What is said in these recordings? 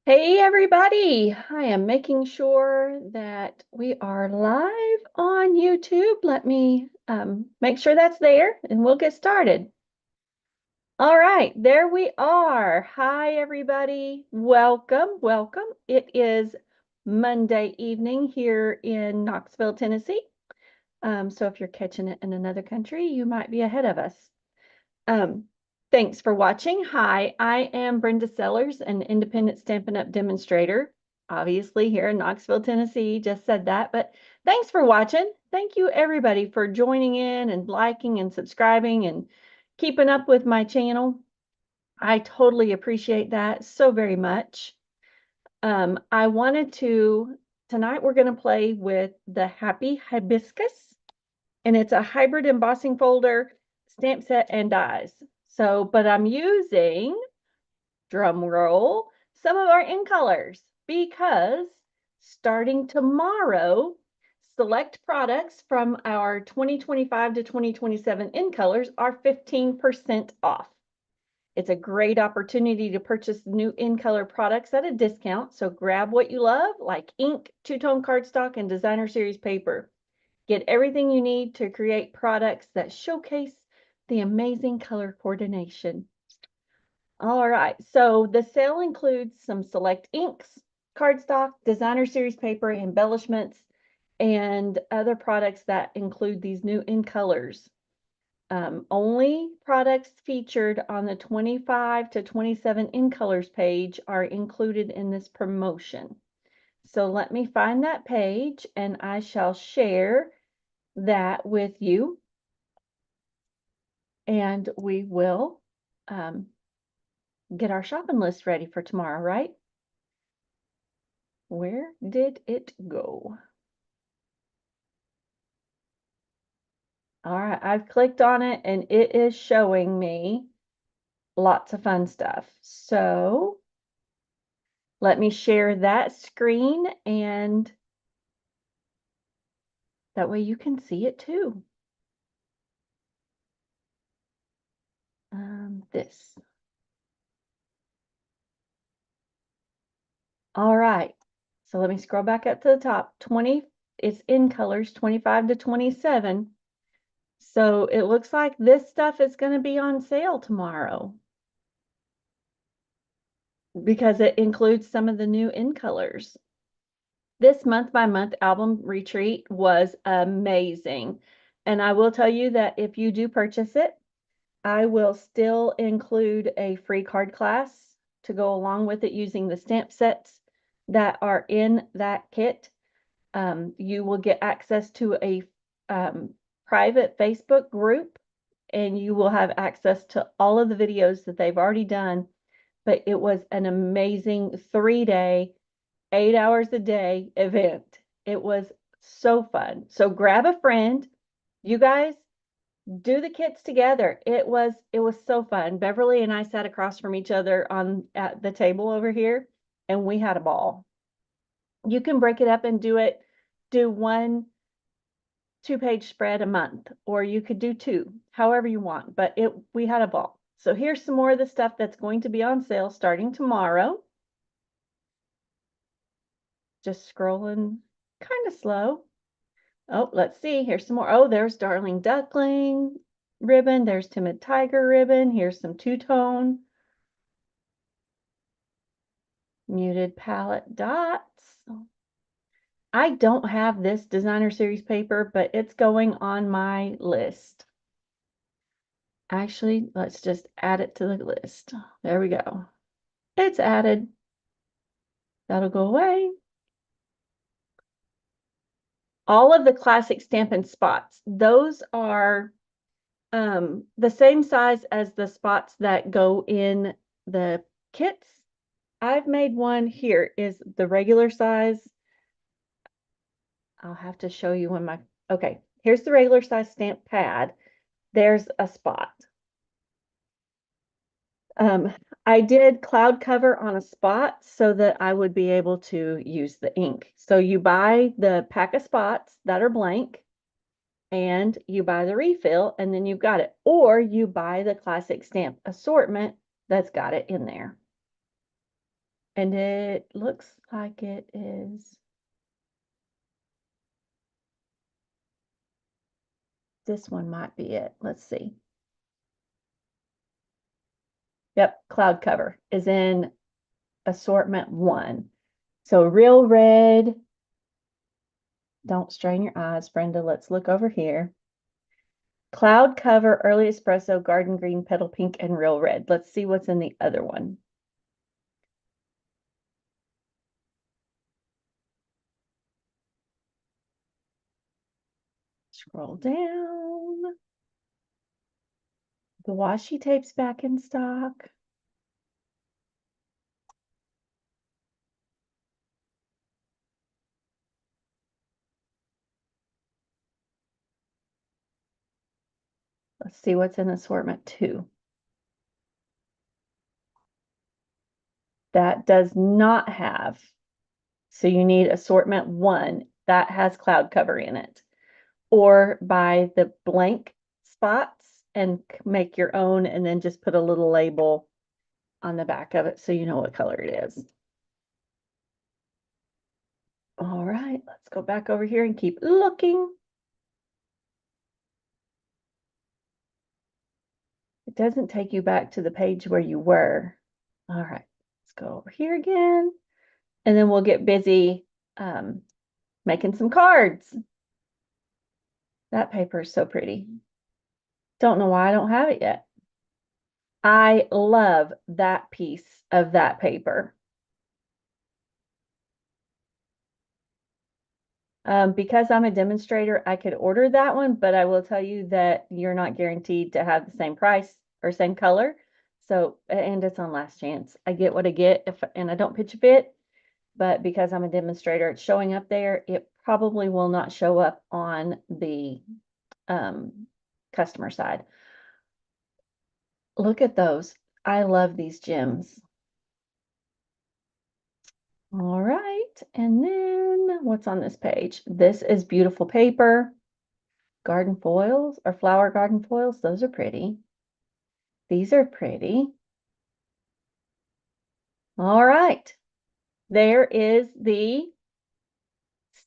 Hey everybody, I am making sure that we are live on YouTube. Let me make sure that's there and we'll get started. All right, there we are. Hi everybody, welcome. It is Monday evening here in Knoxville, Tennessee. So if you're catching it in another country, you might be ahead of us. Um, Thanks for watching. Hi, I am Brenda Sellers, an independent Stampin' Up! Demonstrator, obviously here in Knoxville, Tennessee. Just said that, but thanks for watching. Thank you everybody for joining in and liking and subscribing and keeping up with my channel. I totally appreciate that so very much. I wanted to, tonight we're going to play with the Happy Hibiscus, and it's a hybrid embossing folder, stamp set, and dies. So, but I'm using, drum roll, some of our in colors because starting tomorrow, select products from our 2025 to 2027 in colors are 15% off. It's a great opportunity to purchase new in color products at a discount. So grab what you love, like ink, two-tone cardstock, and designer series paper. Get everything you need to create products that showcase the amazing color coordination. All right, so the sale includes some select inks, cardstock, designer series paper, embellishments, and other products that include these new in colors. Only products featured on the 25 to 27 in colors page are included in this promotion. So let me find that page and I shall share that with you. And we will get our shopping list ready for tomorrow, right? Where did it go? All right, I've clicked on it and it is showing me lots of fun stuff. So let me share that screen and that way you can see it too. This. All right, so let me scroll back up to the top. 20, it's in colors 25 to 27. So it looks like this stuff is going to be on sale tomorrow because it includes some of the new in colors. This month by month album retreat was amazing. And I will tell you that if you do purchase it, I will still include a free card class to go along with it using the stamp sets that are in that kit. You will get access to a private Facebook group and you will have access to all of the videos that they've already done. But it was an amazing 3-day, 8 hours a day event. It was so fun. So grab a friend. You guys do the kits together. It was so fun. Beverly and I sat across from each other at the table over here and we had a ball. You can break it up and do one 2-page spread a month, or you could do 2, however you want, but we had a ball. So here's some more of the stuff that's going to be on sale starting tomorrow. Just scrolling kind of slow. Oh, let's see. Here's some more. Oh, there's Darling Duckling ribbon. There's Timid Tiger ribbon. Here's some two-tone muted palette dots. I don't have this designer series paper, but it's going on my list. Actually, let's just add it to the list. There we go. It's added. That'll go away. All of the classic Stampin' spots, those are the same size as the spots that go in the kits. I've made one. Here is the regular size. I'll have to show you when okay, here's the regular size stamp pad. There's a spot. I did cloud cover on a spot so that I would be able to use the ink. So you buy the pack of spots that are blank and you buy the refill and then you've got it. Or you buy the classic stamp assortment that's got it in there. And it looks like it is. This one might be it. Let's see. Yep, cloud cover is in assortment 1. So real red. Don't strain your eyes, Brenda. Let's look over here. Cloud cover, early espresso, garden green, petal pink, and real red. Let's see what's in the other one. Scroll down. The washi tape's back in stock. Let's see what's in assortment 2. That does not have. So you need assortment 1 that has cloud cover in it. Or buy the blank spots and make your own and then just put a little label on the back of it so you know what color it is. All right, let's go back over here and keep looking. It doesn't take you back to the page where you were. All right, let's go over here again. And then we'll get busy making some cards. That paper is so pretty. Don't know why I don't have it yet. I love that piece of that paper. Because I'm a demonstrator, I could order that one, but I will tell you that you're not guaranteed to have the same price or same color. So, and it's on last chance. I get what I get and I don't pitch a fit, but because I'm a demonstrator, it's showing up there. It probably will not show up on the customer side. Look at those. I love these gems. All right, and then what's on this page? This is beautiful paper. Garden foils or flower garden foils. Those are pretty. These are pretty. All right. There is the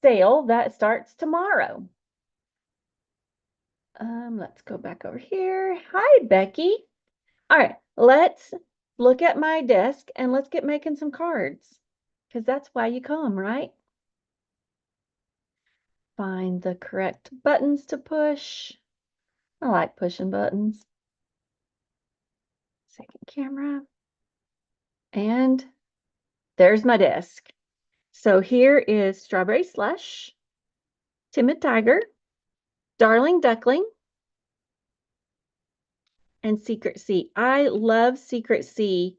sale that starts tomorrow. Let's go back over here. Hi, Becky. All right, let's look at my desk and let's get making some cards because that's why you come, right? Find the correct buttons to push. I like pushing buttons. Second camera. And there's my desk. So here is Strawberry Slush, Timid Tiger, Darling Duckling, and Secret Sea. I love Secret Sea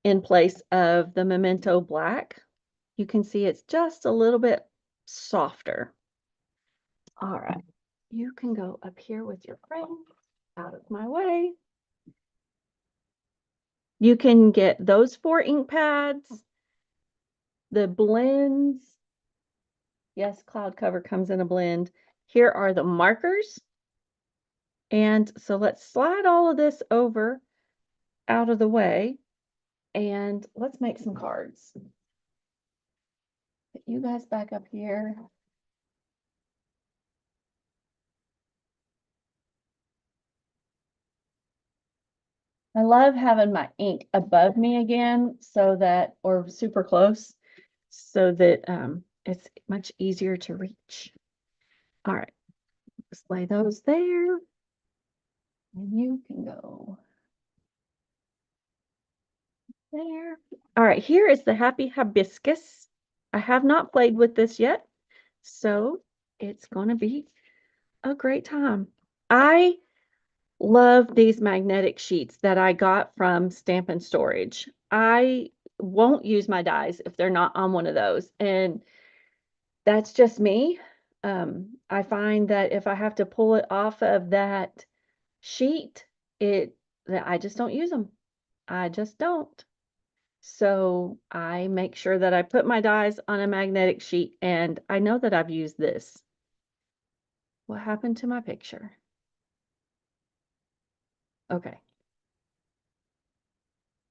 in place of the Memento Black. You can see it's just a little bit softer. All right, you can go up here with your friend, out of my way. You can get those 4 ink pads, the blends. Yes, cloud cover comes in a blend. Here are the markers. And so let's slide all of this over out of the way and let's make some cards. Put you guys back up here. I love having my ink above me again so that, or super close, so that it's much easier to reach. All right, just lay those there. And you can go there. All right, here is the Happy Hibiscus. I have not played with this yet, so it's going to be a great time. I love these magnetic sheets that I got from Stampin' Storage. I won't use my dies if they're not on one of those. And that's just me. I find that if I have to pull it off of that sheet, I just don't use them. I just don't. So I make sure that I put my dies on a magnetic sheet, and I know that I've used this. What happened to my picture? Okay.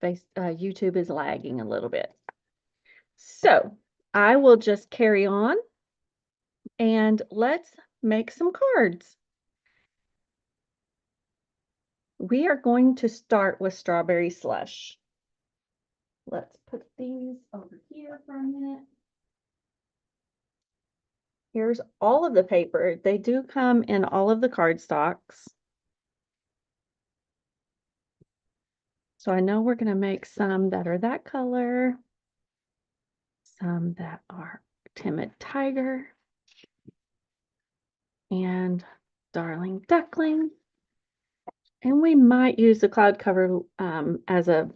YouTube is lagging a little bit. So I will just carry on and let's make some cards. We are going to start with strawberry slush. Let's put these over here for a minute. Here's all of the paper. They do come in all of the cardstocks. So I know we're going to make some that are that color, some that are timid tiger, and darling duckling. And we might use the cloud cover as a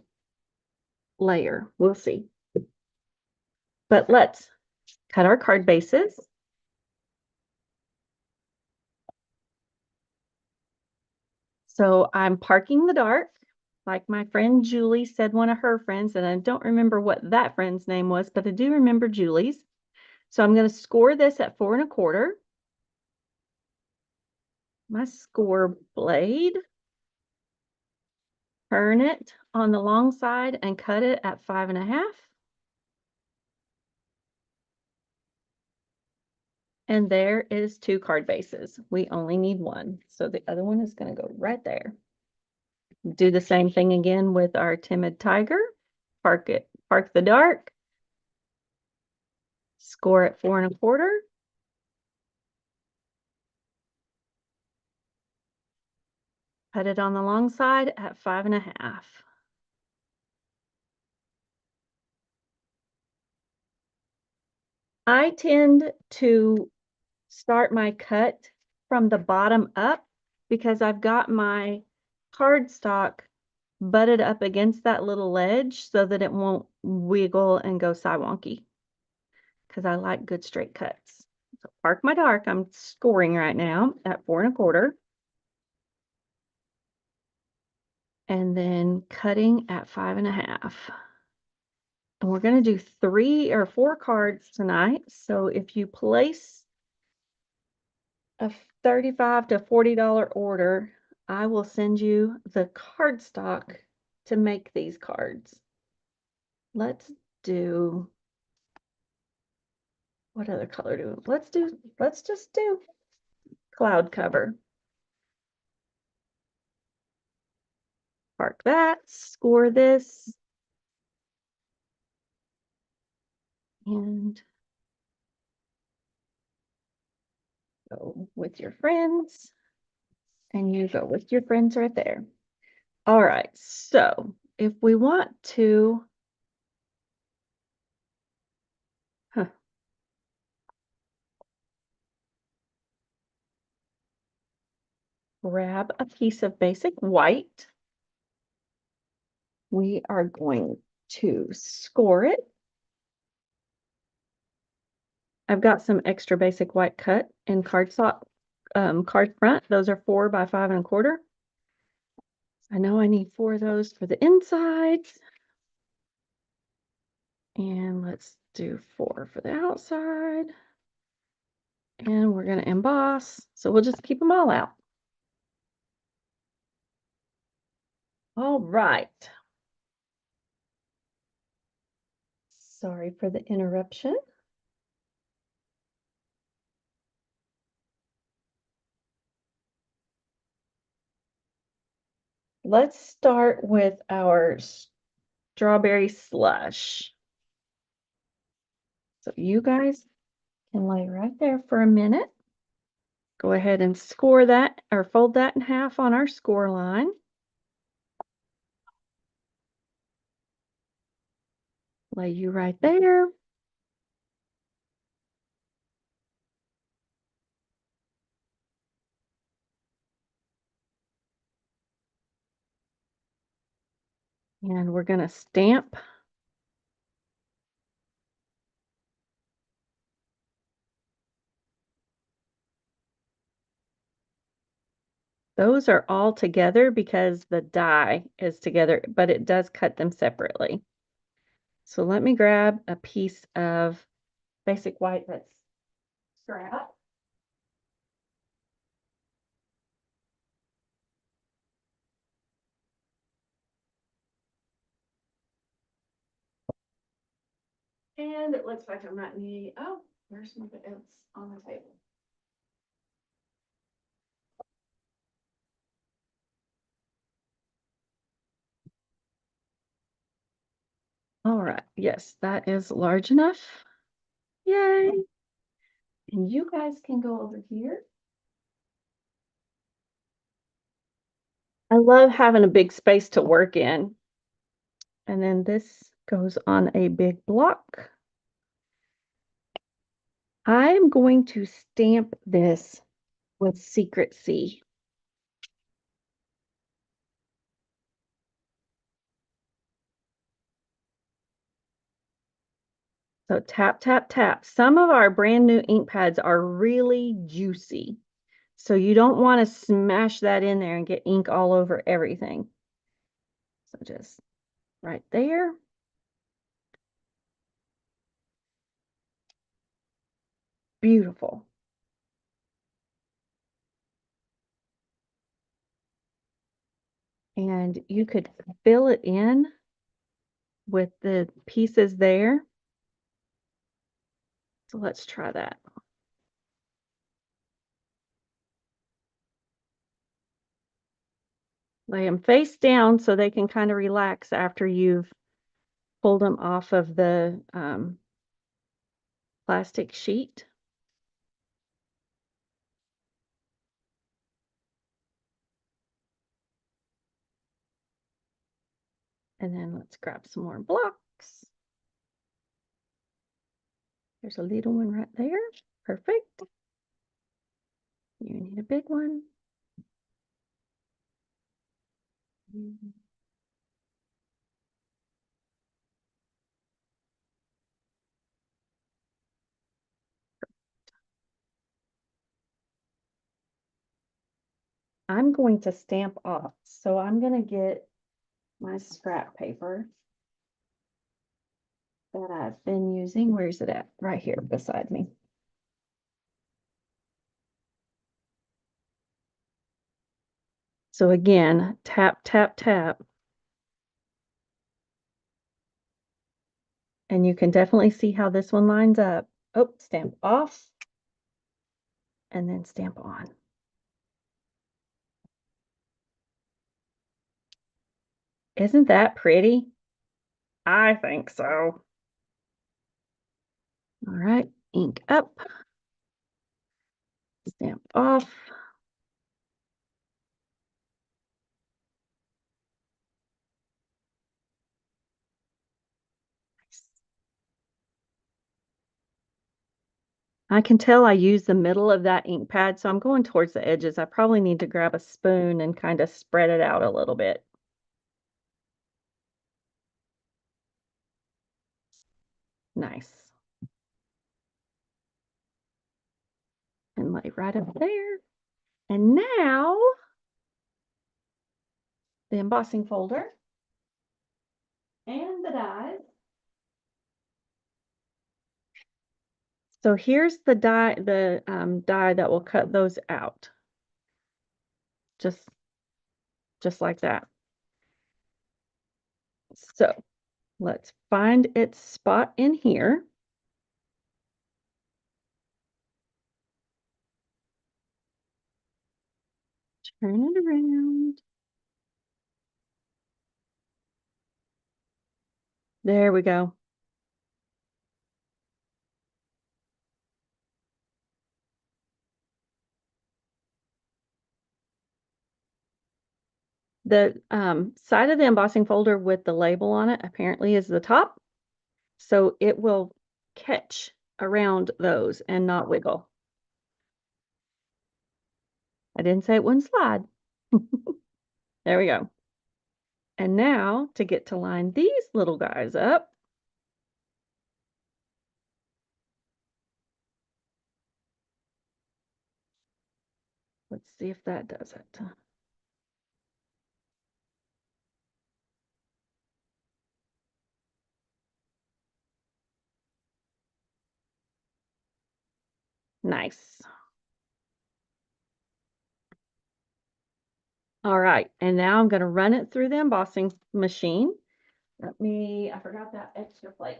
layer. We'll see. But let's cut our card bases. So I'm parking the dark, like my friend Julie said, one of her friends, and I don't remember what that friend's name was, but I do remember Julie's. So I'm going to score this at 4 1/4. My score blade, turn it on the long side and cut it at 5 1/2. And there is 2 card bases. We only need 1. So the other one is going to go right there. Do the same thing again with our timid tiger. Park the dark. Score at 4 1/4. Cut it on the long side at 5 1/2. I tend to start my cut from the bottom up because I've got my cardstock butted up against that little ledge so that it won't wiggle and go wonky. Because I like good straight cuts. So park my dark. I'm scoring right now at 4 1/4. And then cutting at 5 1/2. And we're going to do 3 or 4 cards tonight. So if you place a $35 to $40 order, I will send you the cardstock to make these cards. Let's do, what other color do we, let's just do cloud cover. Park that, score this, and go with your friends, and you go with your friends right there. All right, so if we want to, grab a piece of basic white, we are going to score it. I've got some extra basic white cut in cardstock, card front. Those are 4 by 5 1/4. I know I need 4 of those for the insides. And let's do 4 for the outside. And we're going to emboss. So we'll just keep them all out. All right. Sorry for the interruption. Let's start with our strawberry slush. So you guys can lay right there for a minute. Go ahead and score that or fold that in half on our score line. Lay you right there. And we're going to stamp. Those are all together because the die is together, but it does cut them separately. So let me grab a piece of basic white that's scrap. And it looks like I might need, oh, there's something else on the table. All right, yes, that is large enough. Yay. And you guys can go over here. I love having a big space to work in. And then this goes on a big block. I'm going to stamp this with Secret C. So tap, tap, tap. Some of our brand new ink pads are really juicy. So you don't want to smash that in there and get ink all over everything. So just right there. Beautiful. And you could fill it in with the pieces there. So let's try that. Lay them face down so they can kind of relax after you've pulled them off of the plastic sheet. And then let's grab some more blocks. There's a little one right there. Perfect. You need a big one. I'm going to stamp off. So I'm going to get my scrap paper that I've been using. Where's it at? Right here beside me. So again, tap, tap, tap. And you can definitely see how this one lines up. Oh, stamp off. And then stamp on. Isn't that pretty? I think so. All right, ink up. Stamp off. I can tell I use the middle of that ink pad, so I'm going towards the edges. I probably need to grab a spoon and kind of spread it out a little bit. Nice. And lay right up there. And now the embossing folder and the dies. So here's the die, die that will cut those out. Just like that. So let's find its spot in here. Turn it around. There we go. The side of the embossing folder with the label on it apparently is the top. So it will catch around those and not wiggle. I didn't say it wouldn't slide. There we go. And now to get to line these little guys up. Let's see if that does it. Nice. All right, and now I'm going to run it through the embossing machine. I forgot that extra plate.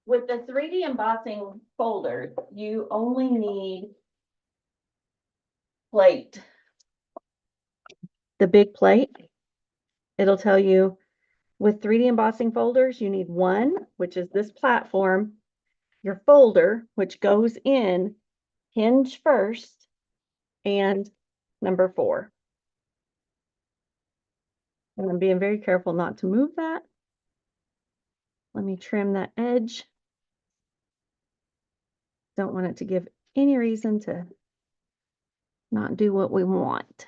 With the 3D embossing folder, you only need plate. The big plate. It'll tell you with 3D embossing folders, you need one, which is this platform, your folder, which goes in hinge first, and number 4. And I'm being very careful not to move that. Let me trim that edge. Don't want it to give any reason to not do what we want.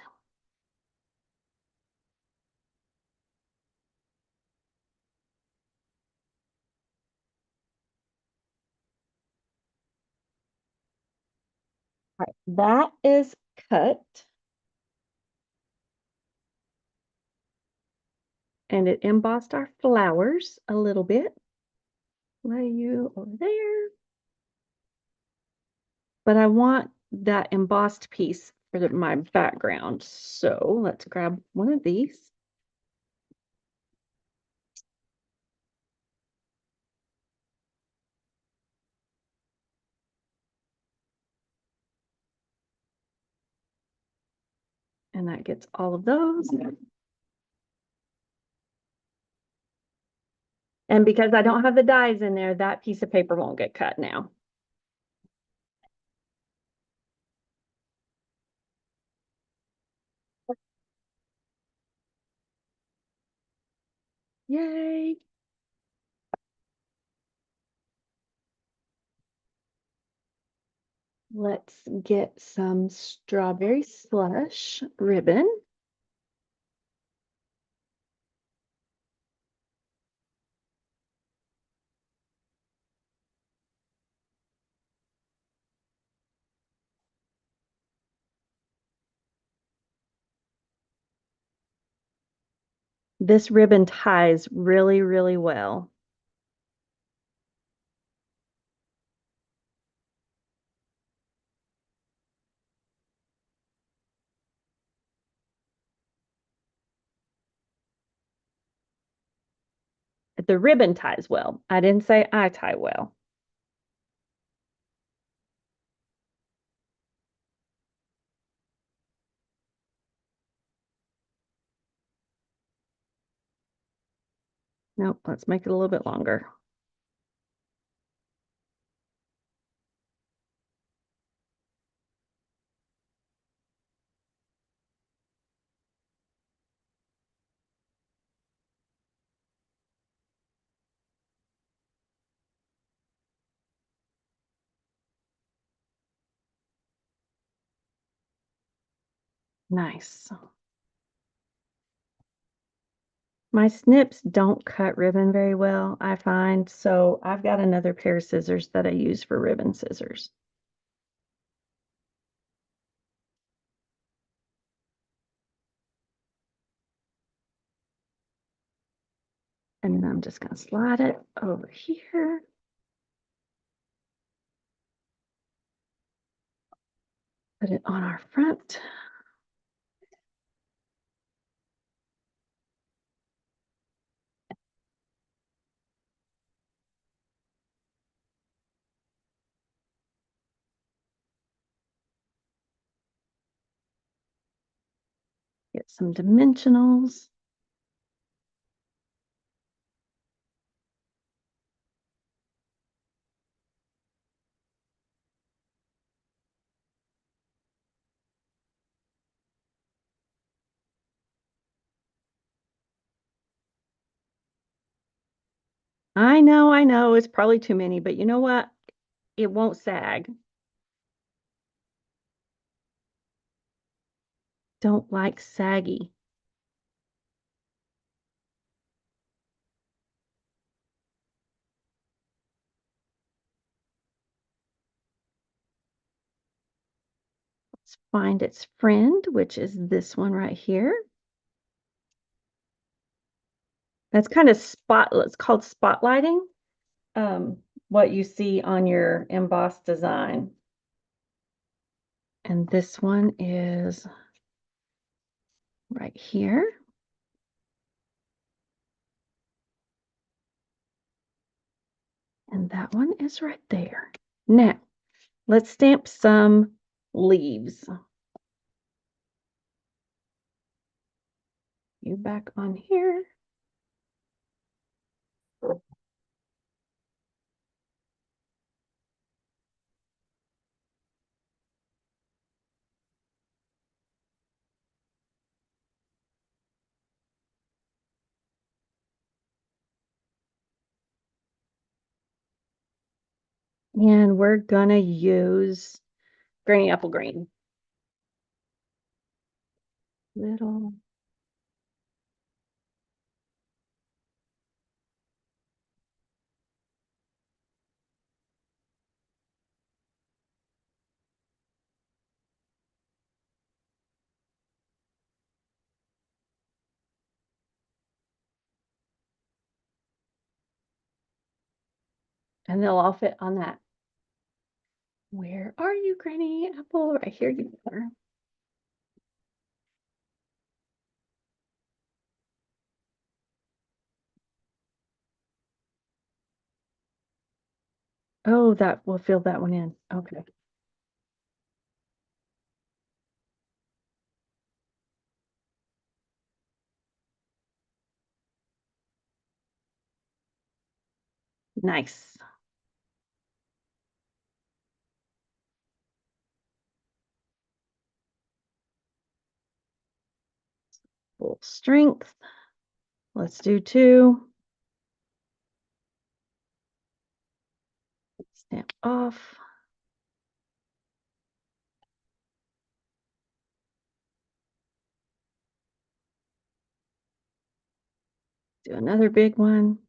All right, that is cut. And it embossed our flowers a little bit. Lay you over there. But I want that embossed piece for my background. So let's grab one of these. And that gets all of those. And because I don't have the dies in there, that piece of paper won't get cut now. Yay. Let's get some strawberry slush ribbon. This ribbon ties really, really well. The ribbon ties well. I didn't say I tie well. Nope, let's make it a little bit longer. Nice. My snips don't cut ribbon very well, I find, so I've got another pair of scissors that I use for ribbon scissors. And then I'm just going to slide it over here. Put it on our front. Get some dimensionals. I know, it's probably too many, but you know what? It won't sag. Don't like saggy. Let's find its friend, which is this one right here. That's kind of it's called spotlighting, what you see on your embossed design. And this one is right here. And that one is right there. Now, let's stamp some leaves. You back on here. And we're gonna use Granny Apple Green. Little. And they'll all fit on that. Where are you, Granny Apple? Right here you are. Oh, that will fill that one in. Okay. Nice. Full strength. Let's do 2. Stamp off. Do another big one.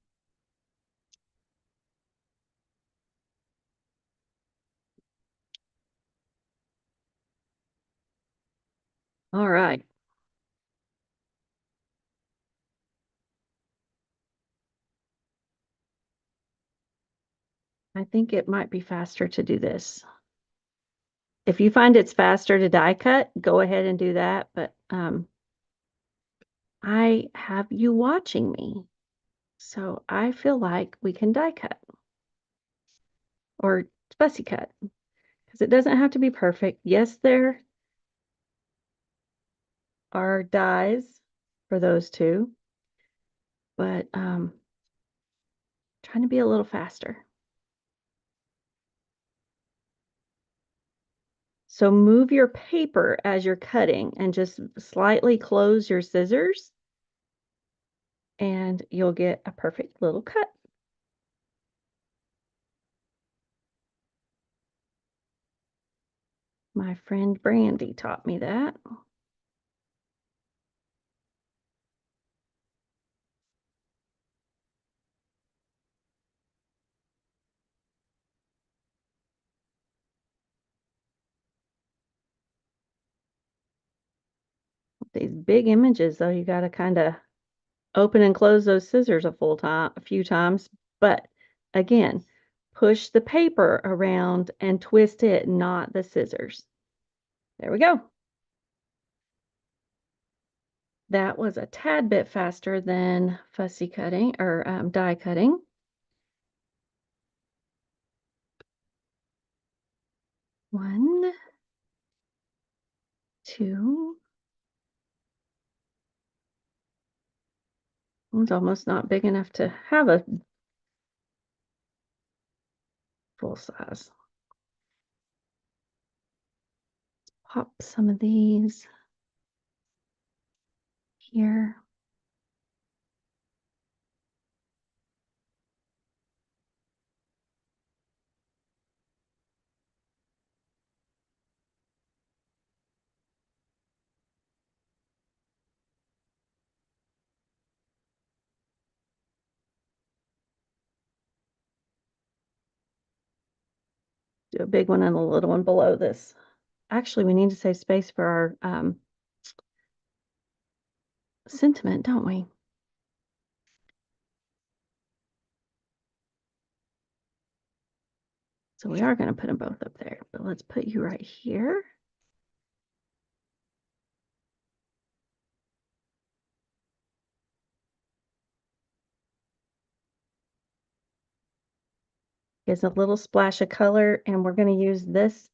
All right. I think it might be faster to do this. If you find it's faster to die cut, go ahead and do that. But I have you watching me. So I feel like we can die cut or fussy cut because it doesn't have to be perfect. Yes, there are dies for those two, but trying to be a little faster. So move your paper as you're cutting and just slightly close your scissors and you'll get a perfect little cut. My friend Brandy taught me that. These big images, though, you got to kind of open and close those scissors a few times. But again, push the paper around and twist it, not the scissors. There we go. That was a tad bit faster than fussy cutting or die cutting. One, two. One's almost not big enough to have a full size. Pop some of these here. Do a big one and a little one below this. Actually, we need to save space for our sentiment, don't we? So we are going to put them both up there, but let's put you right here. is a little splash of color, and we're going to use this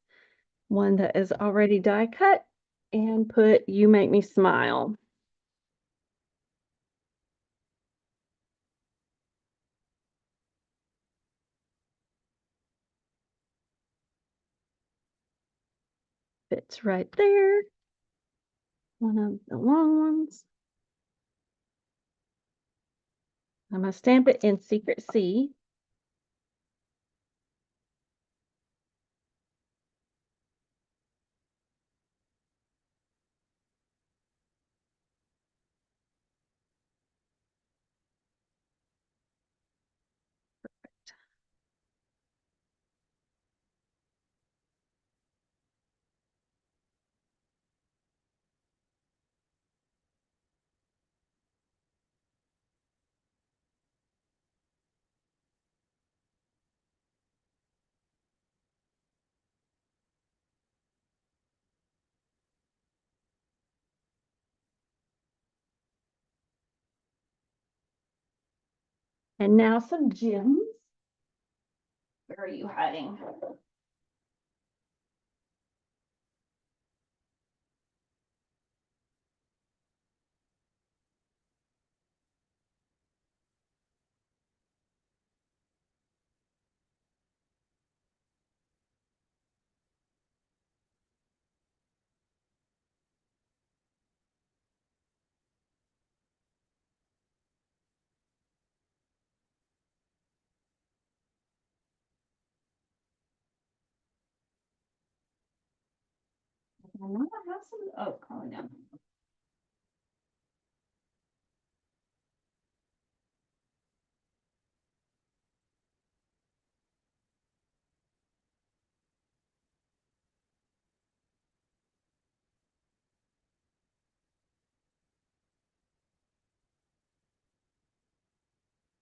one that is already die cut and put "You Make Me Smile." Fits right there. One of the long ones. I'm going to stamp it in Secret C. And now some gems. Where are you hiding? I know I have some. Oh, calling down.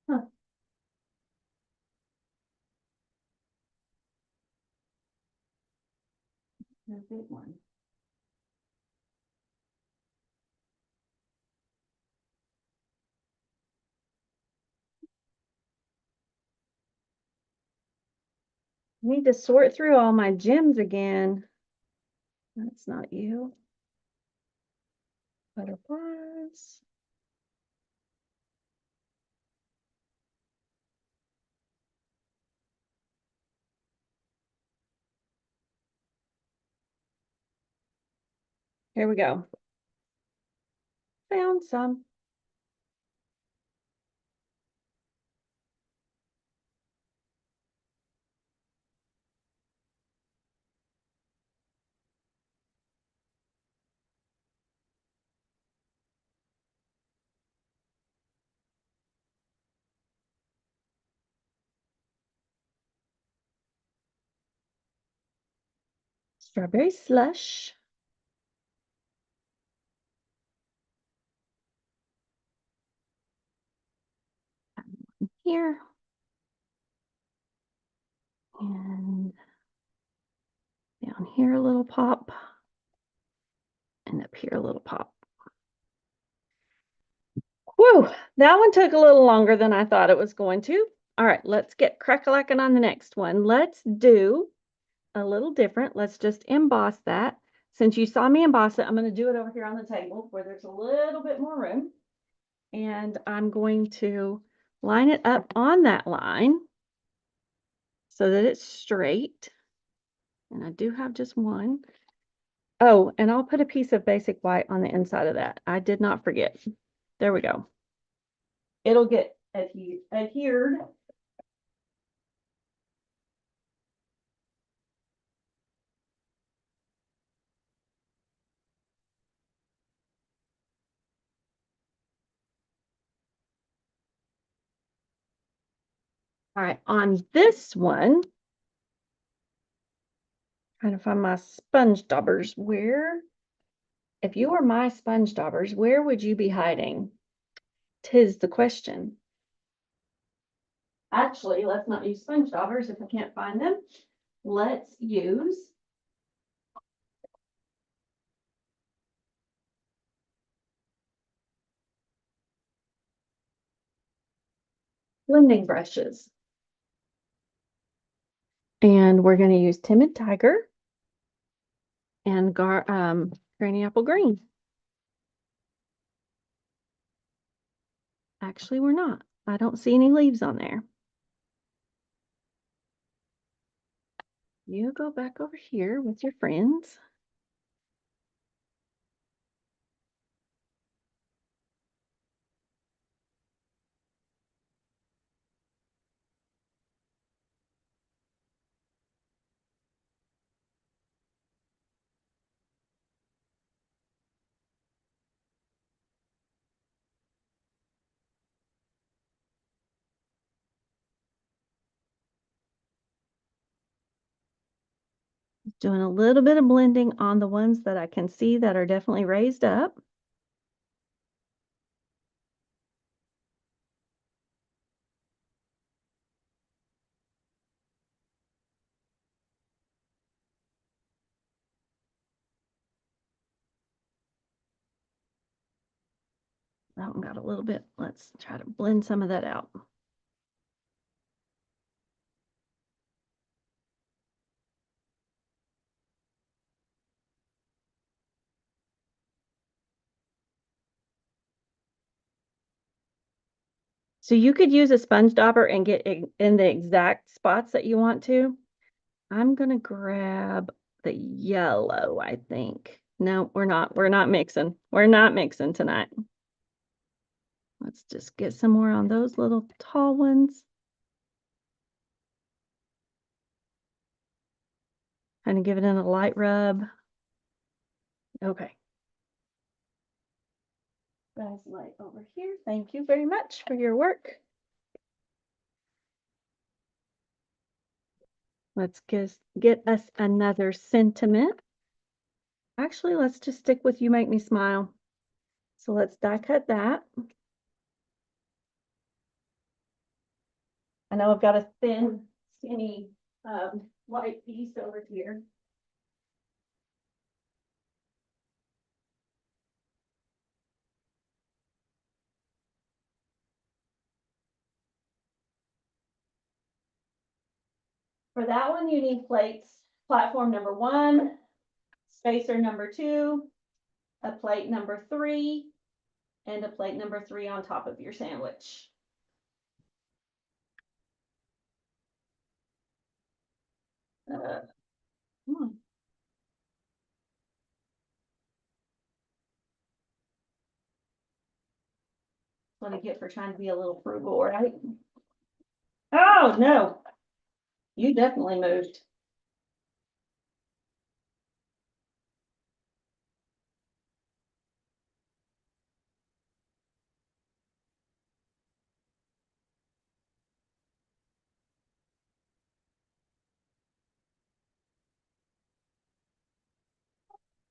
Huh, a big one. Need to sort through all my gems again. That's not you. Butterflies. Here we go. Found some. Strawberry slush. Here. And down here a little pop. And up here a little pop. Whew, that one took a little longer than I thought it was going to. All right, let's get crack-a-lackin' on the next one. Let's do a little different. Let's just emboss that. Since you saw me emboss it, I'm going to do it over here on the table where there's a little bit more room. And I'm going to line it up on that line so that it's straight. And I do have just one. Oh, and I'll put a piece of basic white on the inside of that. I did not forget. There we go. It'll get adhered. All right, on this one, trying to find my sponge daubers. If you were my sponge daubers, where would you be hiding? 'Tis the question. Actually, let's not use sponge daubers if I can't find them. Let's use blending brushes. And we're going to use Timid Tiger and Granny Apple Green. Actually, we're not. I don't see any leaves on there. You go back over here with your friends. Doing a little bit of blending on the ones that I can see that are definitely raised up. That one got a little bit. Let's try to blend some of that out. So you could use a sponge dauber and get in the exact spots that you want to. I'm gonna grab the yellow, I think. No, we're not. We're not mixing. We're not mixing tonight. Let's just get some more on those little tall ones. Kind of give it in a light rub. Okay. Guys, light over here. Thank you very much for your work. Let's get us another sentiment. Actually, let's just stick with You Make Me Smile. So let's die cut that. I know I've got a thin, skinny white piece over here. For that one, you need plates. Platform number 1, spacer number 2, a plate number 3, and a plate number 3 on top of your sandwich. Come on. That's what I get for trying to be a little frugal, right? Oh, no. You definitely moved.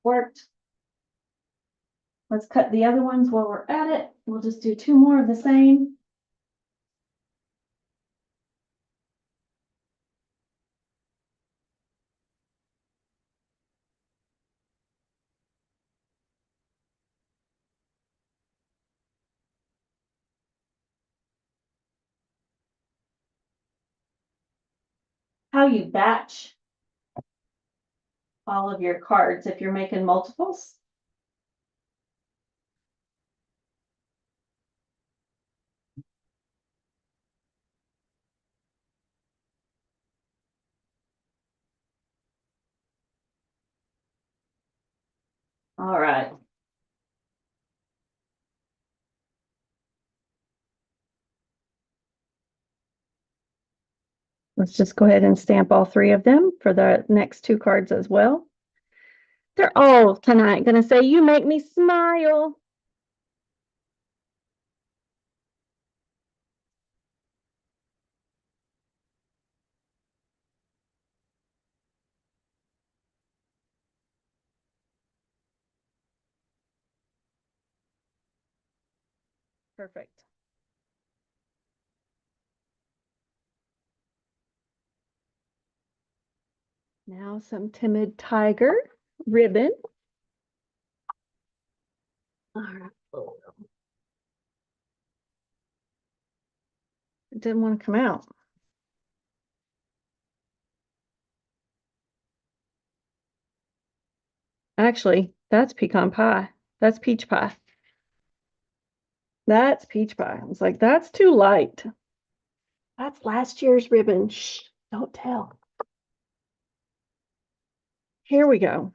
Worked. Let's cut the other ones while we're at it. We'll just do 2 more of the same. How you batch all of your cards if you're making multiples. All right. Let's just go ahead and stamp all 3 of them for the next 2 cards as well. They're all tonight going to say, "You make me smile." Perfect. Now some Timid Tiger ribbon. All right. It didn't want to come out. Actually, that's pecan pie. That's peach pie. That's peach pie. I was like, that's too light. That's last year's ribbon. Shh, don't tell. Here we go.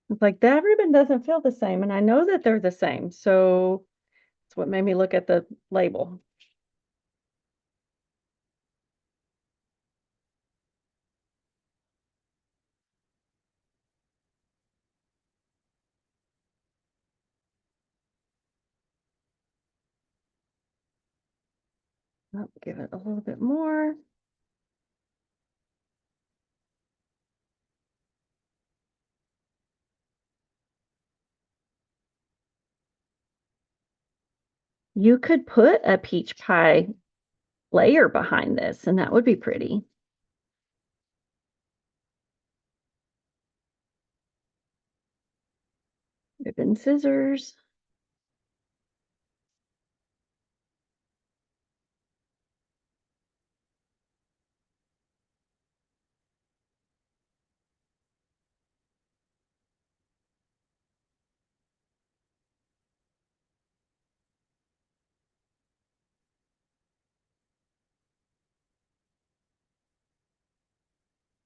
It's like that ribbon doesn't feel the same, and I know that they're the same. So that's what made me look at the label. I'll give it a little bit more. You could put a peach pie layer behind this, and that would be pretty. Ribbon scissors.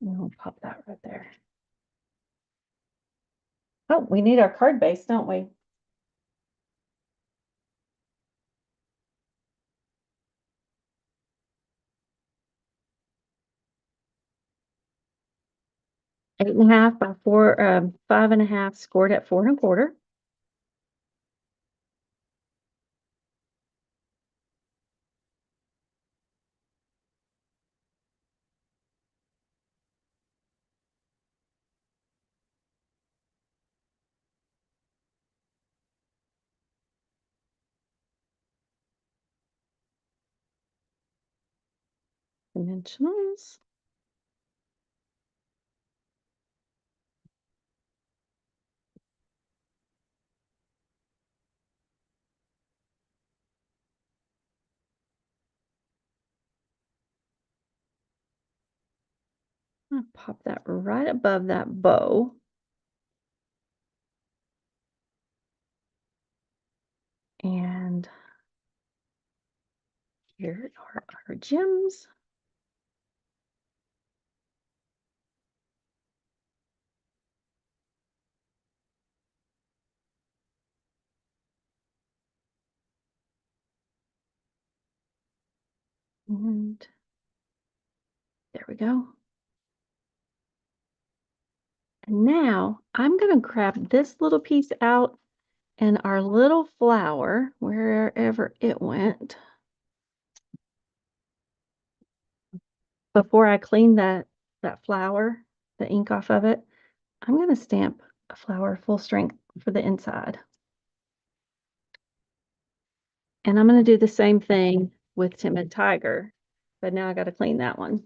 And we'll pop that right there. Oh, we need our card base, don't we? Eight and a half by four, 5.5, scored at 4 1/4. Dimensionals. I'll pop that right above that bow. And here are our gems. And there we go. And now I'm going to grab this little piece out and our little flower, wherever it went, before I clean that flower, the ink off of it, I'm going to stamp a flower full strength for the inside. And I'm going to do the same thing with Timid Tiger, but now I got to clean that one.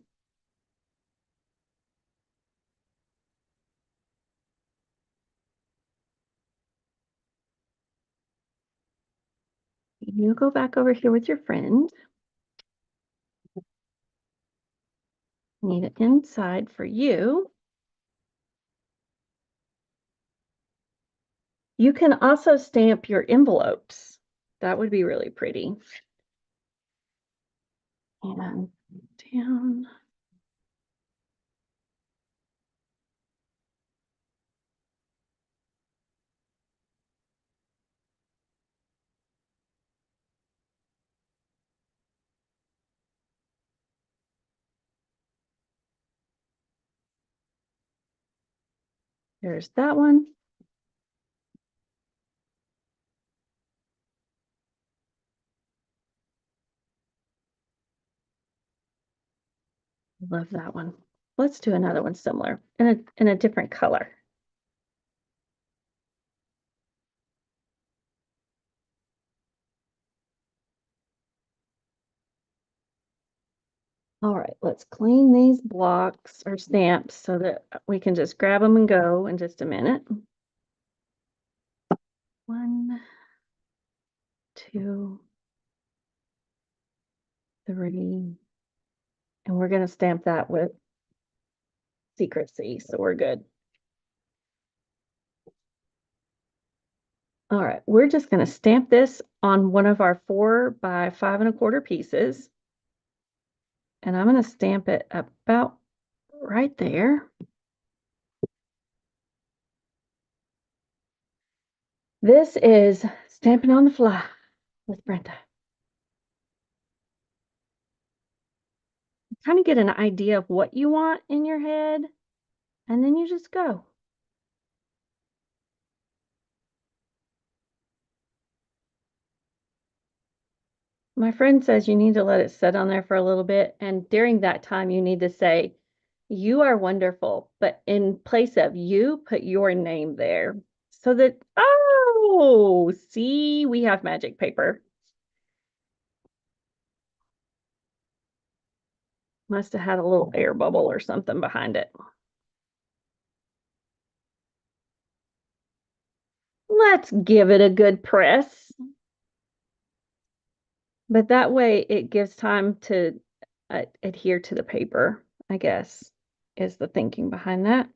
You go back over here with your friend. Need it inside for you. You can also stamp your envelopes. That would be really pretty. And down. There's that one. Love that one. Let's do another one similar in a different color. All right, let's clean these blocks or stamps so that we can just grab them and go in just a minute. 1, 2, 3. And we're going to stamp that with secrecy, so we're good. All right, we're just going to stamp this on one of our 4 by 5 1/4 pieces. And I'm going to stamp it about right there. This is Stamping on the Fly with Brenda. Kind of get an idea of what you want in your head, and then you just go. My friend says you need to let it sit on there for a little bit, and during that time, you need to say, "You are wonderful," but in place of you, put your name there so that, oh, see, we have magic paper. Must have had a little air bubble or something behind it. Let's give it a good press. But that way it gives time to adhere to the paper, I guess, is the thinking behind that.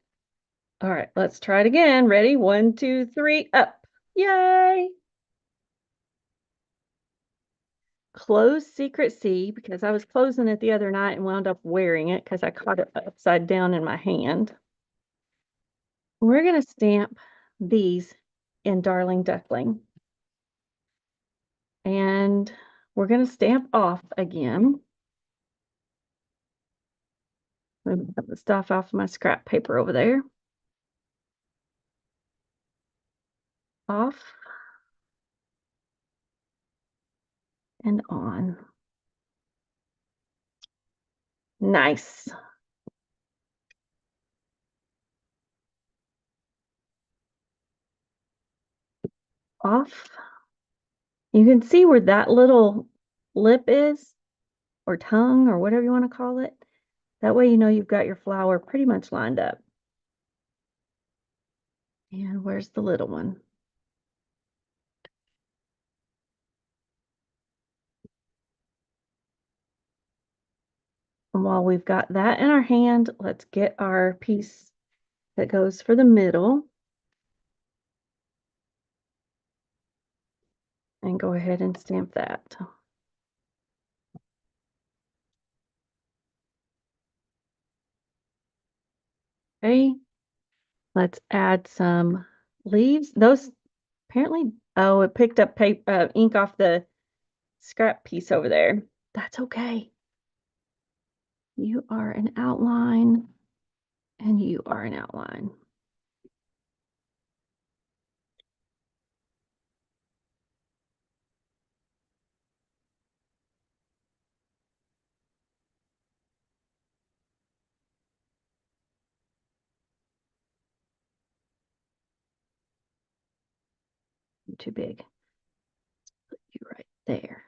All right, let's try it again. Ready? 1, 2, 3, up. Yay! Close Secret because I was closing it the other night and wound up wearing it because I caught it upside down in my hand. We're going to stamp these in Darling Duckling. And we're going to stamp off again. Let me put the stuff off my scrap paper over there. Off and on. Nice. Off. You can see where that little lip is, or tongue, or whatever you want to call it. That way you know you've got your flower pretty much lined up. And where's the little one? And while we've got that in our hand, let's get our piece that goes for the middle. And go ahead and stamp that. Okay, let's add some leaves. Those apparently, oh, it picked up paper, ink off the scrap piece over there. That's okay. You are an outline, and you are an outline. Too big. Put you right there.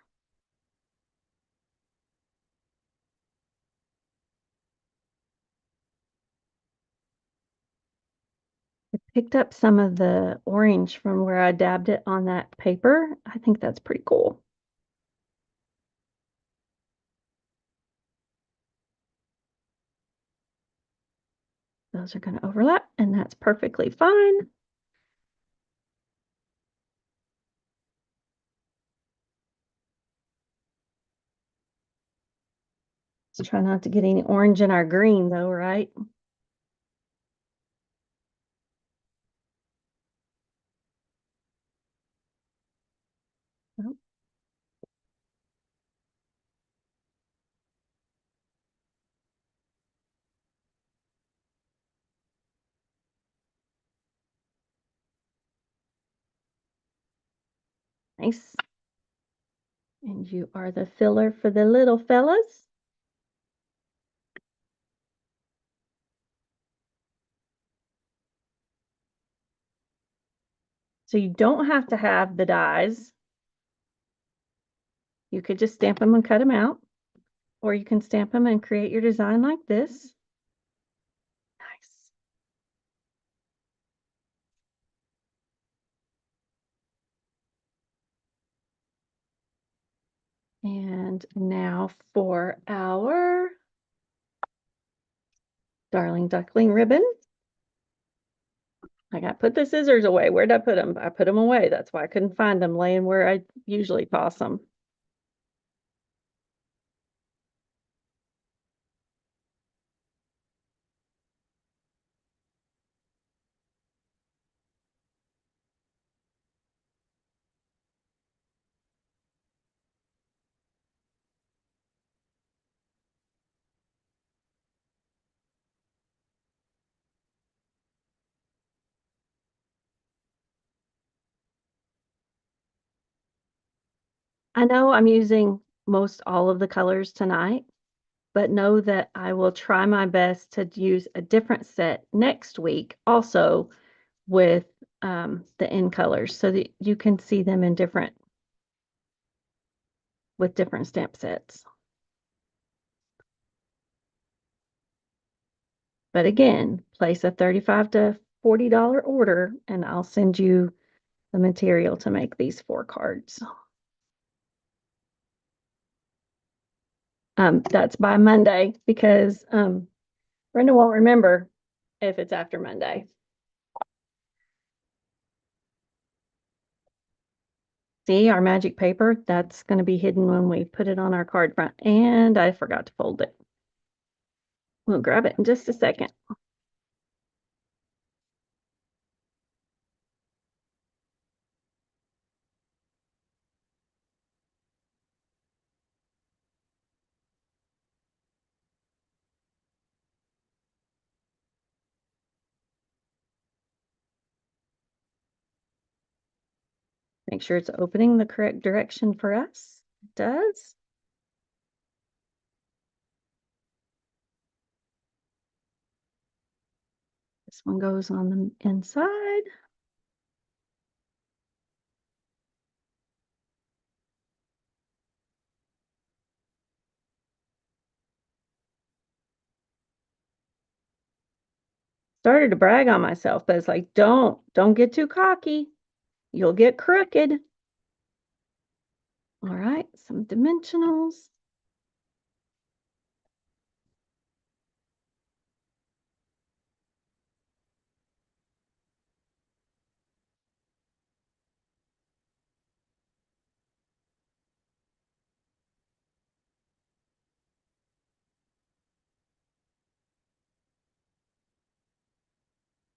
I picked up some of the orange from where I dabbed it on that paper. I think that's pretty cool. Those are going to overlap, and that's perfectly fine. Let's try not to get any orange in our green, though, right? Nope. Nice. And you are the filler for the little fellas. So you don't have to have the dies. You could just stamp them and cut them out, or you can stamp them and create your design like this. Nice. And now for our darling duckling ribbon. I got put the scissors away. Where'd I put them? I put them away. That's why I couldn't find them laying where I usually toss them. I know I'm using most all of the colors tonight, but know that I will try my best to use a different set next week also with the end colors so that you can see them in different with different stamp sets. But again, place a $35 to $40 order and I'll send you the material to make these 4 cards. That's by Monday because Brenda won't remember if it's after Monday. See our magic paper? That's going to be hidden when we put it on our card front. And I forgot to fold it. We'll grab it in just a second. Make sure it's opening the correct direction for us. It does. This one goes on the inside. Started to brag on myself, but it's like, don't get too cocky. You'll get crooked. All right, some dimensionals.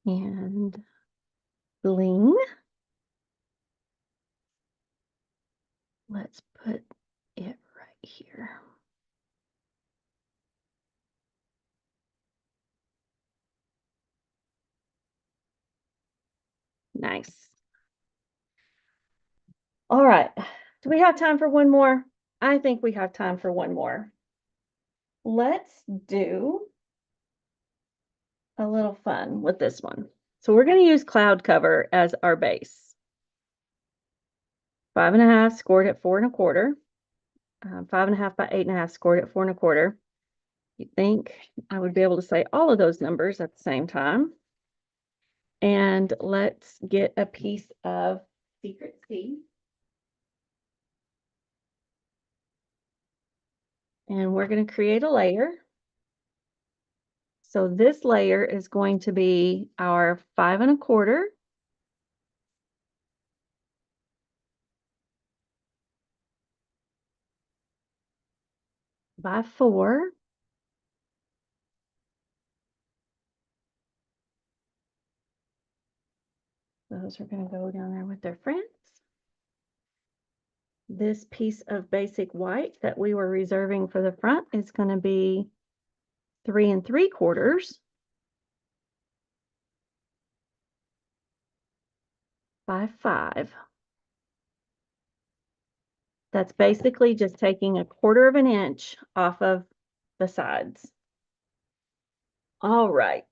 And bling. Let's put it right here. Nice. All right. Do we have time for one more? I think we have time for one more. Let's do a little fun with this one. So we're going to use cloud cover as our base. 5.5 scored at 4 1/4. 5.5 by 8.5 scored at 4 1/4. You'd think I would be able to say all of those numbers at the same time. And let's get a piece of Secret C. And we're going to create a layer. So this layer is going to be our 5 1/4 by 4. Those are going to go down there with their friends. This piece of basic white that we were reserving for the front is going to be 3 3/4 by 5. That's basically just taking 1/4 of an inch off of the sides. All right.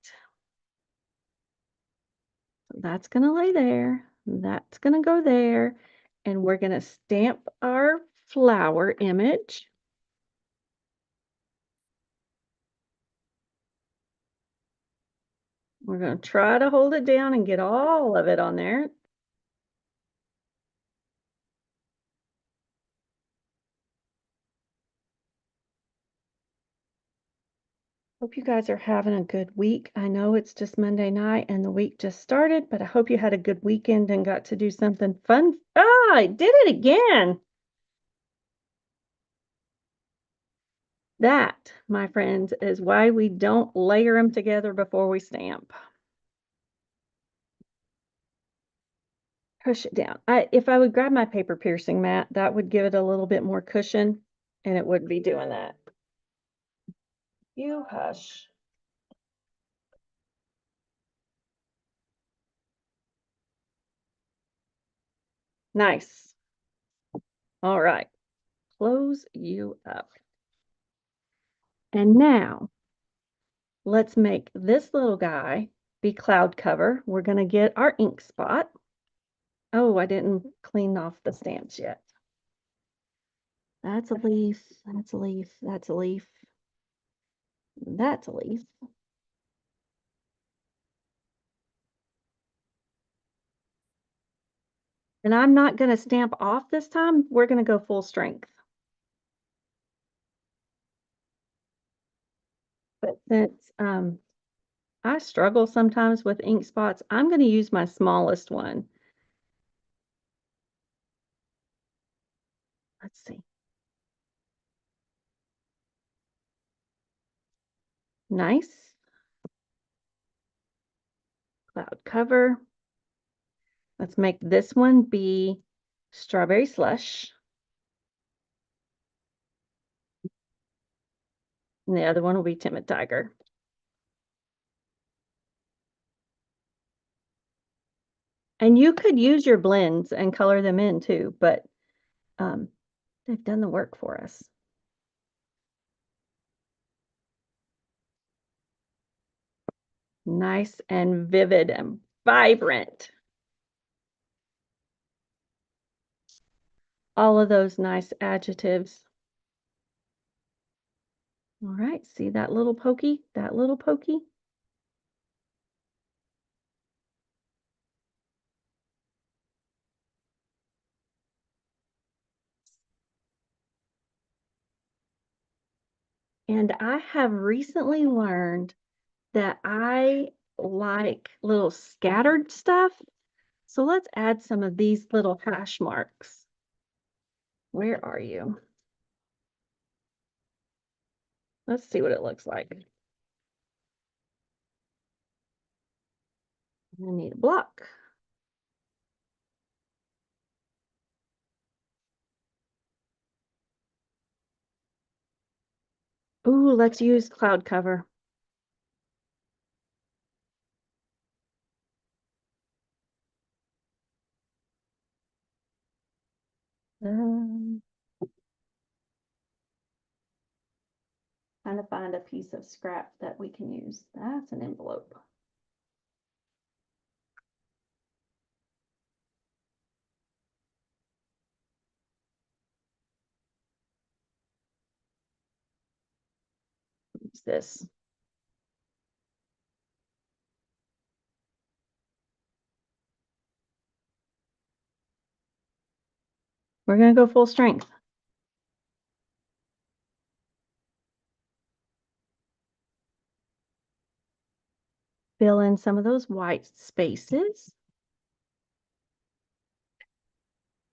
That's going to lay there. That's going to go there. And we're going to stamp our flower image. We're going to try to hold it down and get all of it on there. Hope you guys are having a good week. I know it's just Monday night and the week just started, but I hope you had a good weekend and got to do something fun. Ah, I did it again. That, my friends, is why we don't layer them together before we stamp. Push it down. If I would grab my paper piercing mat, that would give it a little bit more cushion, and it wouldn't be doing that. You hush. Nice. All right. Close you up. And now let's make this little guy be cloud cover. We're going to get our ink spot. Oh, I didn't clean off the stamps yet. That's a leaf. That's a leaf. That's a leaf. That's a leaf. And I'm not going to stamp off this time. We're going to go full strength. But since I struggle sometimes with ink spots, I'm going to use my smallest one. Let's see. Nice. Cloud cover. Let's make this one be strawberry slush. And the other one will be timid tiger. And you could use your blends and color them in too, but they've done the work for us. Nice and vivid and vibrant. All of those nice adjectives. All right, see that little pokey? That little pokey? And I have recently learned that I like little scattered stuff. So let's add some of these little hash marks. Where are you? Let's see what it looks like. I need a block. Ooh, let's use cloud cover. Trying to find a piece of scrap that we can use. That's an envelope. Use this. We're going to go full strength. Fill in some of those white spaces.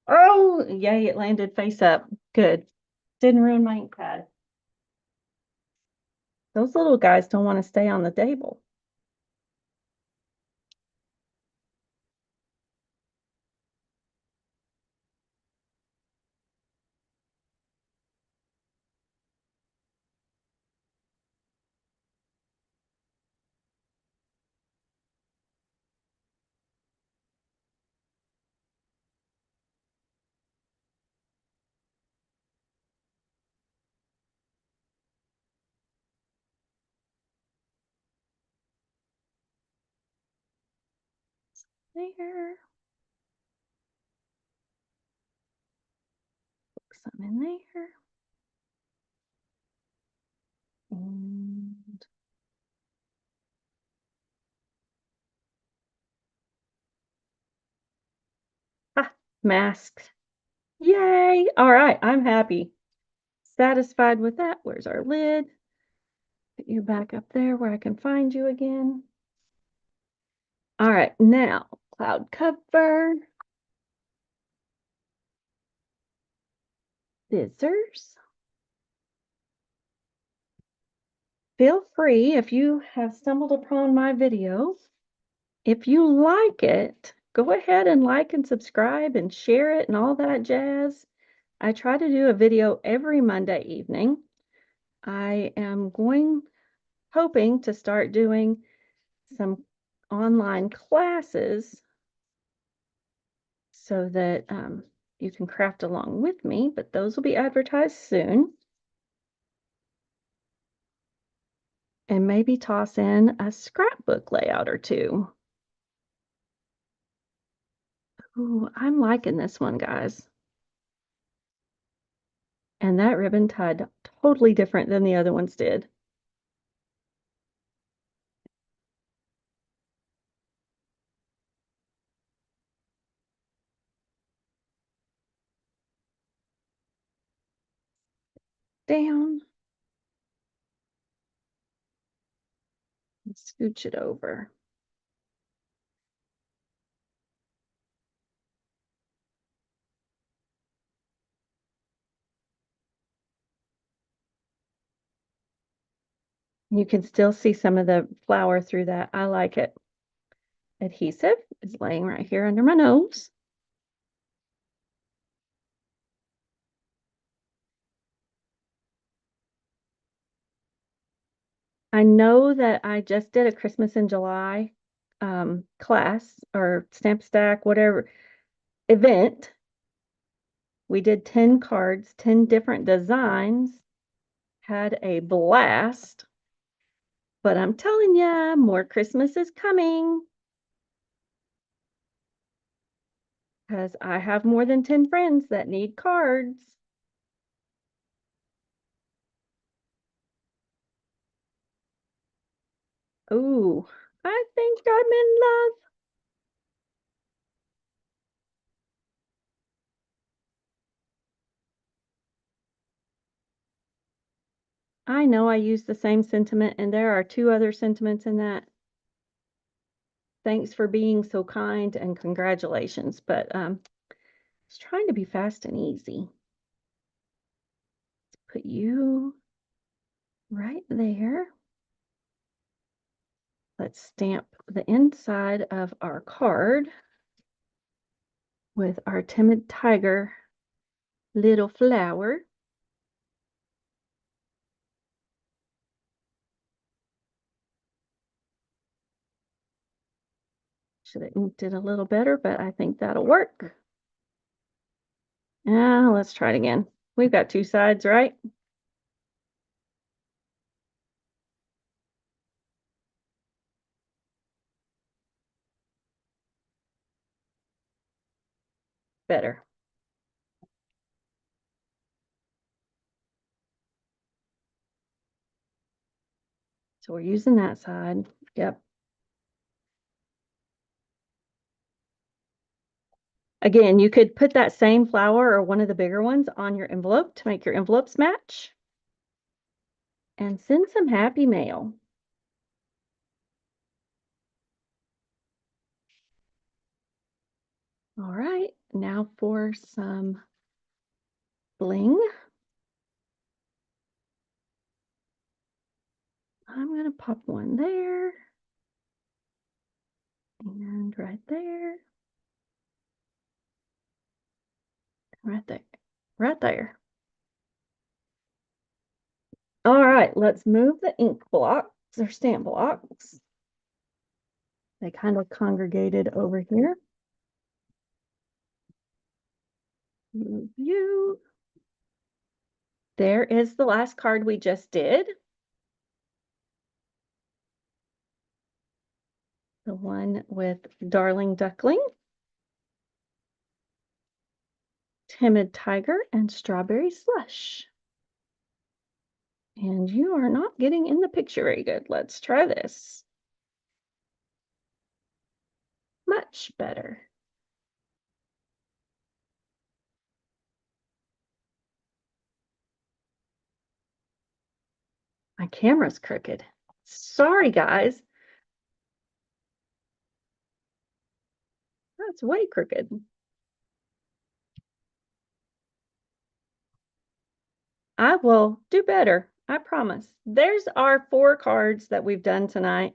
Oh, yay, it landed face up. Good. Didn't ruin my ink pad. Those little guys don't want to stay on the table. There. Put some in there. And masked. Yay. All right, I'm happy. Satisfied with that. Where's our lid? Put you back up there where I can find you again. All right, now cloud cover, scissors. Feel free, if you have stumbled upon my video, if you like it, go ahead and like and subscribe and share it and all that jazz. I try to do a video every Monday evening. I am hoping to start doing some online classes so that you can craft along with me, but those will be advertised soon. And maybe toss in a scrapbook layout or two. Ooh, I'm liking this one, guys. And that ribbon tied totally different than the other ones did. Down. And scooch it over. You can still see some of the flower through that. I like it. Adhesive is laying right here under my nose. I know that I just did a Christmas in July class or stamp stack, whatever event. We did 10 cards, 10 different designs, had a blast. But I'm telling ya, more Christmas is coming. Because I have more than 10 friends that need cards. Ooh, I think I'm in love. I know I use the same sentiment, and there are two other sentiments in that. Thanks for being so kind and congratulations. But it's trying to be fast and easy. Let's put you right there. Let's stamp the inside of our card with our timid tiger little flower. Should have inked it a little better, but I think that'll work. Now let's try it again. We've got two sides, right? Better. So we're using that side. Yep. Again, you could put that same flower or one of the bigger ones on your envelope to make your envelopes match. And send some happy mail. All right, now for some bling. I'm going to pop one there. And right there. Right there. Right there. All right, let's move the ink blocks or stamp blocks. They kind of congregated over here. Move you. There is the last card we just did. The one with Darling Duckling, Timid Tiger, and Strawberry Slush. And you are not getting in the picture very good. Let's try this. Much better. My camera's crooked. Sorry, guys. That's way crooked. I will do better. I promise. There's our 4 cards that we've done tonight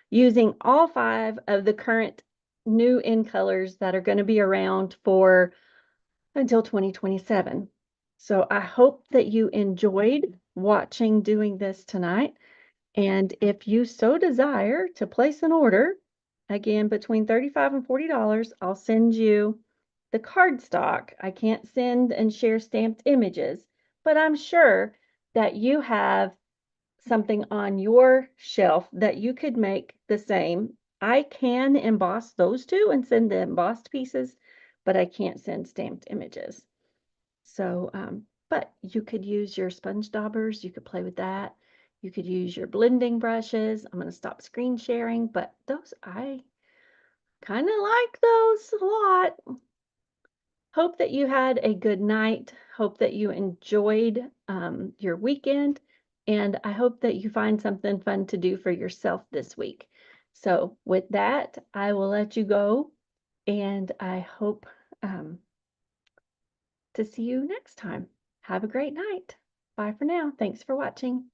using all 5 of the current new in colors that are going to be around for until 2027. So I hope that you enjoyed watching doing this tonight. And if you so desire to place an order, again, between $35 and $40, I'll send you the cardstock. I can't send and share stamped images, but I'm sure that you have something on your shelf that you could make the same. I can emboss those two and send the embossed pieces, but I can't send stamped images. So, but you could use your sponge daubers. You could play with that. You could use your blending brushes. I'm going to stop screen sharing, but those, I kind of like those a lot. Hope that you had a good night. Hope that you enjoyed your weekend. And I hope that you find something fun to do for yourself this week. So with that, I will let you go. And I hope to see you next time. Have a great night. Bye for now. Thanks for watching.